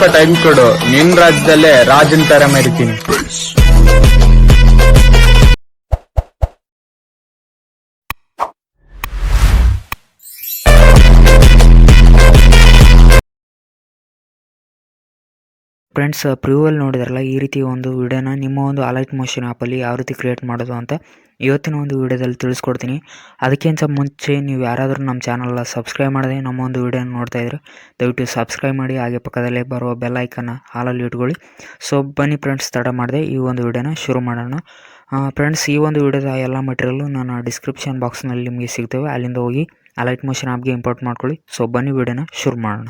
ಸ್ವಲ್ಪ ಟೈಮ್ ಕೊಡು, ನಿನ್ ರಾಜ್ಯದಲ್ಲೇ ರಾಜನ್ ತರ ಮೆರಿತೀನಿ. ಫ್ರೆಂಡ್ಸ್, ಪ್ರಿವ್ಯೂವಲ್ಲಿ ನೋಡಿದ್ರಲ್ಲ, ಈ ರೀತಿ ಒಂದು ವಿಡಿಯೋನ ನಿಮ್ಮ ಒಂದು ಅಲೈಟ್ಮೋಷನ್ ಆ್ಯಪಲ್ಲಿ ಯಾವ ರೀತಿ ಕ್ರಿಯೇಟ್ ಮಾಡೋದು ಅಂತ ಇವತ್ತಿನ ಒಂದು ವಿಡಿಯೋದಲ್ಲಿ ತಿಳಿಸ್ಕೊಡ್ತೀನಿ. ಅದಕ್ಕಿಂತ ಮುಂಚೆ ನೀವು ಯಾರಾದರೂ ನಮ್ಮ ಚಾನಲ್ನ ಸಬ್ಸ್ಕ್ರೈಬ್ ಮಾಡದೆ ನಮ್ಮ ಒಂದು ವಿಡಿಯೋನ ನೋಡ್ತಾ ಇದ್ರೆ ದಯವಿಟ್ಟು ಸಬ್ಸ್ಕ್ರೈಬ್ ಮಾಡಿ, ಹಾಗೆ ಪಕ್ಕದಲ್ಲೇ ಬರುವ ಬೆಲ್ ಐಕನ್ನ ಹಾಲಲ್ಲಿ ಇಟ್ಕೊಳ್ಳಿ. ಸೊ ಬನ್ನಿ ಫ್ರೆಂಡ್ಸ್, ತಡ ಮಾಡದೆ ಈ ಒಂದು ವಿಡಿಯೋನ ಶುರು ಮಾಡೋಣ. ಫ್ರೆಂಡ್ಸ್, ಈ ಒಂದು ವಿಡಿಯೋದ ಎಲ್ಲ ಮಟೀರಿಯಲ್ಲು ನಾನು ಡಿಸ್ಕ್ರಿಪ್ಷನ್ ಬಾಕ್ಸ್ನಲ್ಲಿ ನಿಮಗೆ ಸಿಗ್ತವೆ, ಅಲ್ಲಿಂದ ಹೋಗಿ ಅಲೈಟ್ಮೋಷನ್ ಆ್ಯಪ್ಗೆ ಇಂಪೋರ್ಟ್ ಮಾಡ್ಕೊಳ್ಳಿ. ಸೊ ಬನ್ನಿ ವಿಡಿಯೋನ ಶುರು ಮಾಡೋಣ.